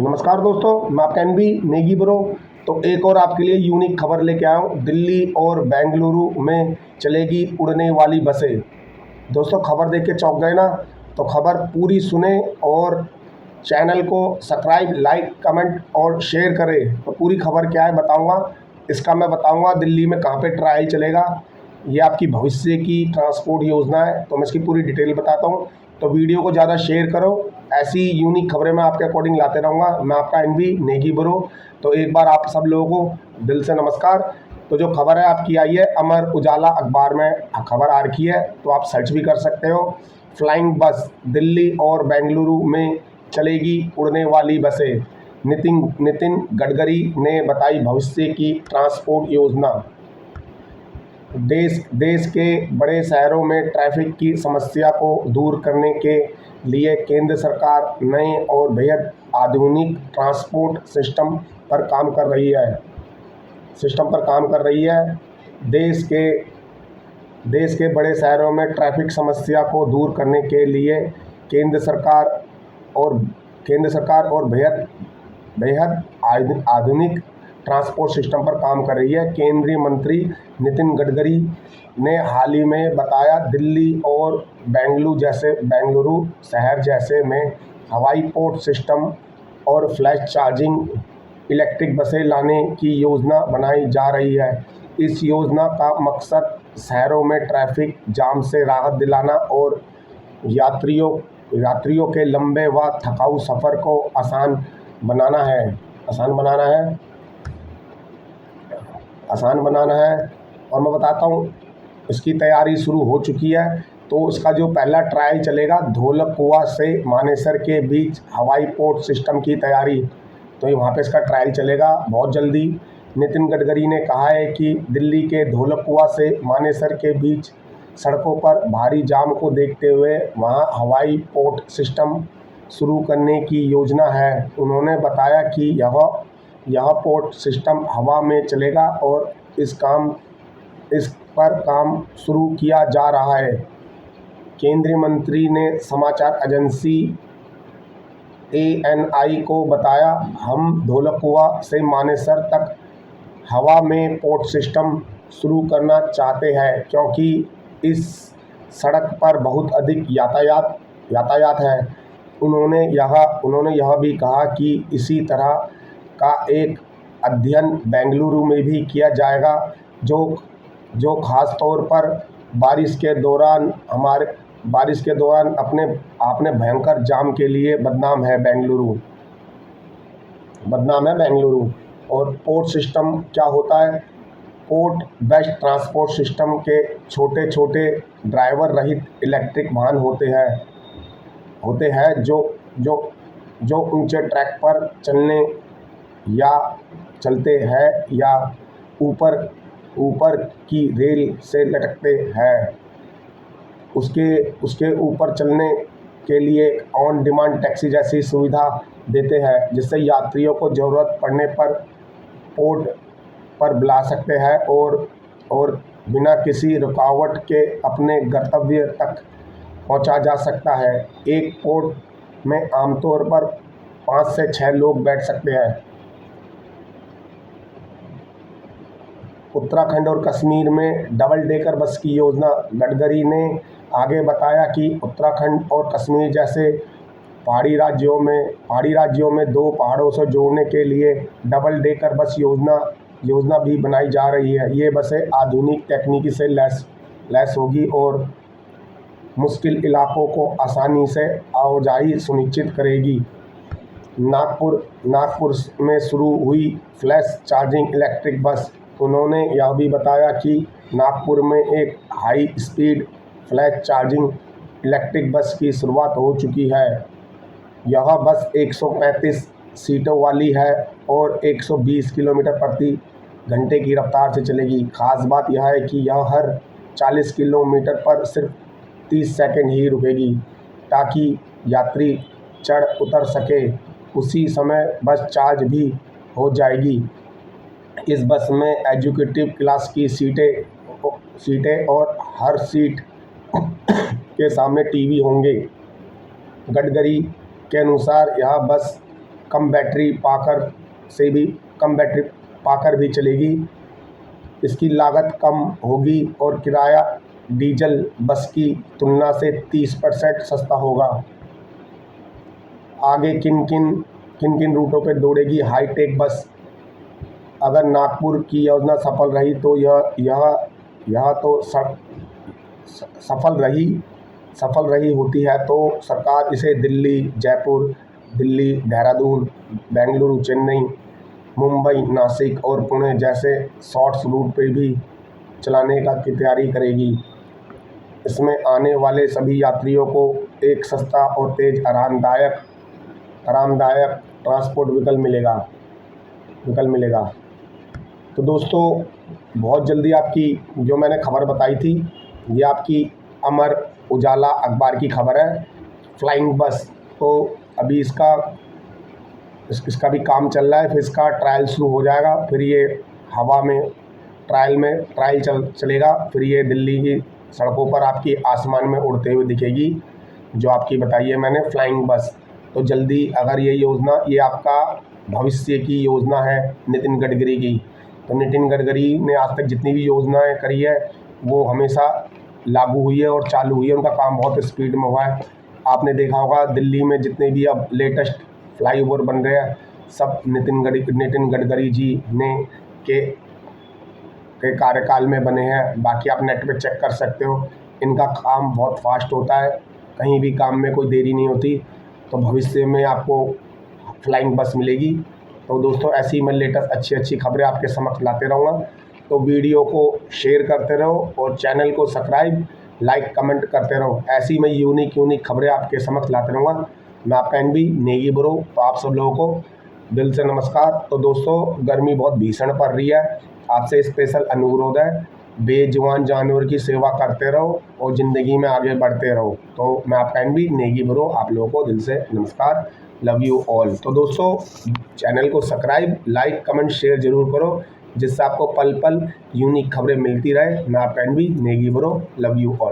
नमस्कार दोस्तों, मैं आपका एनबी नेगी ब्रो। तो एक और आपके लिए यूनिक खबर लेके आया हूँ। दिल्ली और बेंगलुरु में चलेगी उड़ने वाली बसें। दोस्तों, खबर देख के चौंक गए ना? तो खबर पूरी सुने और चैनल को सब्सक्राइब, लाइक, कमेंट और शेयर करें। तो पूरी खबर क्या है बताऊंगा। इसका मैं बताऊंगा दिल्ली में कहाँ पे ट्रायल चलेगा। ये आपकी भविष्य की ट्रांसपोर्ट योजना है, तो मैं इसकी पूरी डिटेल बताता हूँ। तो वीडियो को ज़्यादा शेयर करो। ऐसी यूनिक खबरें मैं आपके अकॉर्डिंग लाते रहूँगा। मैं आपका एनबी नेगी ब्रो। तो एक बार आप सब लोगों को दिल से नमस्कार। तो जो खबर है आपकी आई है, अमर उजाला अखबार में खबर आ रखी है, तो आप सर्च भी कर सकते हो। फ्लाइंग बस, दिल्ली और बेंगलुरु में चलेगी उड़ने वाली बसें। नितिन गडकरी ने बताई भविष्य की ट्रांसपोर्ट योजना। देश के बड़े शहरों में ट्रैफिक की समस्या को दूर करने के लिए केंद्र सरकार नए और बेहद आधुनिक ट्रांसपोर्ट सिस्टम पर काम कर रही है। देश के बड़े शहरों में ट्रैफिक समस्या को दूर करने के लिए केंद्र सरकार और बेहद आधुनिक ट्रांसपोर्ट सिस्टम पर काम कर रही है। केंद्रीय मंत्री नितिन गडकरी ने हाल ही में बताया, दिल्ली और बेंगलुरु शहर जैसे में हवाई पोर्ट सिस्टम और फ्लैश चार्जिंग इलेक्ट्रिक बसें लाने की योजना बनाई जा रही है। इस योजना का मकसद शहरों में ट्रैफिक जाम से राहत दिलाना और यात्रियों के लंबे व थकाऊ सफ़र को आसान बनाना है। और मैं बताता हूँ, इसकी तैयारी शुरू हो चुकी है। तो इसका जो पहला ट्रायल चलेगा, धौलकुआं से मानेसर के बीच हवाई पोर्ट सिस्टम की तैयारी। तो ये वहाँ पे इसका ट्रायल चलेगा बहुत जल्दी। नितिन गडकरी ने कहा है कि दिल्ली के धौलकुआं से मानेसर के बीच सड़कों पर भारी जाम को देखते हुए वहाँ हवाई पोर्ट सिस्टम शुरू करने की योजना है। उन्होंने बताया कि यह पोर्ट सिस्टम हवा में चलेगा और इस पर काम शुरू किया जा रहा है। केंद्रीय मंत्री ने समाचार एजेंसी ANI को बताया, हम धौलकुआं से मानेसर तक हवा में पोर्ट सिस्टम शुरू करना चाहते हैं क्योंकि इस सड़क पर बहुत अधिक यातायात है। उन्होंने यह भी कहा कि इसी तरह का एक अध्ययन बेंगलुरु में भी किया जाएगा, जो खास तौर पर बारिश के दौरान अपने भयंकर जाम के लिए बदनाम है बेंगलुरु। और पोर्ट सिस्टम क्या होता है? पोर्ट बेस्ड ट्रांसपोर्ट सिस्टम के छोटे ड्राइवर रहित इलेक्ट्रिक वाहन होते हैं जो ऊंचे ट्रैक पर चलते हैं या ऊपर की रेल से लटकते हैं। उसके ऊपर चलने के लिए ऑन डिमांड टैक्सी जैसी सुविधा देते हैं, जिससे यात्रियों को ज़रूरत पड़ने पर पोर्ट पर बुला सकते हैं और बिना किसी रुकावट के अपने गंतव्य तक पहुंचा जा सकता है। एक पोर्ट में आमतौर पर 5 से 6 लोग बैठ सकते हैं। उत्तराखंड और कश्मीर में डबल डेकर बस की योजना। गडकरी ने आगे बताया कि उत्तराखंड और कश्मीर जैसे पहाड़ी राज्यों में दो पहाड़ों से जोड़ने के लिए डबल डेकर बस योजना भी बनाई जा रही है। ये बसें आधुनिक तकनीकी से लैस होगी और मुश्किल इलाकों को आसानी से आवाजाही सुनिश्चित करेगी। नागपुर में शुरू हुई फ्लैश चार्जिंग इलेक्ट्रिक बस। उन्होंने यह भी बताया कि नागपुर में एक high speed flash charging electric bus की शुरुआत हो चुकी है। यह बस 135 सीटों वाली है और 120 किलोमीटर प्रति घंटे की रफ्तार से चलेगी। खास बात यह है कि यह हर 40 किलोमीटर पर सिर्फ 30 सेकंड ही रुकेगी, ताकि यात्री चढ़ उतर सके। उसी समय बस चार्ज भी हो जाएगी। इस बस में एग्जीक्यूटिव क्लास की सीटें और हर सीट के सामने टीवी होंगे। गडकरी के अनुसार यह बस कम बैटरी पाकर भी चलेगी। इसकी लागत कम होगी और किराया डीजल बस की तुलना से 30% सस्ता होगा। आगे किन किन रूटों पर दौड़ेगी हाईटेक बस? अगर नागपुर की योजना सफल रही तो यह तो सफल रही होती है तो सरकार इसे दिल्ली, जयपुर, दिल्ली, देहरादून, बेंगलुरु, चेन्नई, मुंबई, नासिक और पुणे जैसे शॉर्ट्स रूट पे भी चलाने की तैयारी करेगी। इसमें आने वाले सभी यात्रियों को एक सस्ता और तेज आरामदायक ट्रांसपोर्ट विकल्प मिलेगा। तो दोस्तों, बहुत जल्दी आपकी जो मैंने खबर बताई थी, ये आपकी अमर उजाला अखबार की खबर है। फ्लाइंग बस, तो अभी इसका भी काम चल रहा है, फिर इसका ट्रायल शुरू हो जाएगा, फिर ये हवा में ट्रायल चलेगा, फिर ये दिल्ली की सड़कों पर आपकी आसमान में उड़ते हुए दिखेगी, जो आपकी बताई है मैंने फ्लाइंग बस। तो जल्दी अगर ये आपका भविष्य की योजना है नितिन गडकरी की। तो नितिन गडकरी ने आज तक जितनी भी योजनाएं करी है वो हमेशा लागू हुई है और चालू हुई है, उनका काम बहुत स्पीड में हुआ है। आपने देखा होगा दिल्ली में जितने भी अब लेटेस्ट फ्लाईओवर बन रहे हैं सब नितिन गडकरी जी ने के कार्यकाल में बने हैं। बाकी आप नेट पे चेक कर सकते हो, इनका काम बहुत फास्ट होता है, कहीं भी काम में कोई देरी नहीं होती। तो भविष्य में आपको फ्लाइंग बस मिलेगी। तो दोस्तों, ऐसी मैं लेटेस्ट अच्छी खबरें आपके समक्ष लाते रहूँगा। तो वीडियो को शेयर करते रहो और चैनल को सब्सक्राइब, लाइक, कमेंट करते रहो। ऐसी मैं यूनिक खबरें आपके समक्ष लाते रहूँगा। मैं आपका एनबी नेगी ब्रो। तो आप सब लोगों को दिल से नमस्कार। तो दोस्तों, गर्मी बहुत भीषण पड़ रही है, आपसे स्पेशल अनुरोध है, बेजुबान जानवर की सेवा करते रहो और ज़िंदगी में आगे बढ़ते रहो। तो मैं आपका एनबी नेगी ब्रो, आप लोगों को दिल से नमस्कार, लव यू ऑल। तो दोस्तों, चैनल को सब्सक्राइब, लाइक, कमेंट, शेयर जरूर करो, जिससे आपको पल पल यूनिक खबरें मिलती रहे। मैं आपका NB Negi bro, love you all.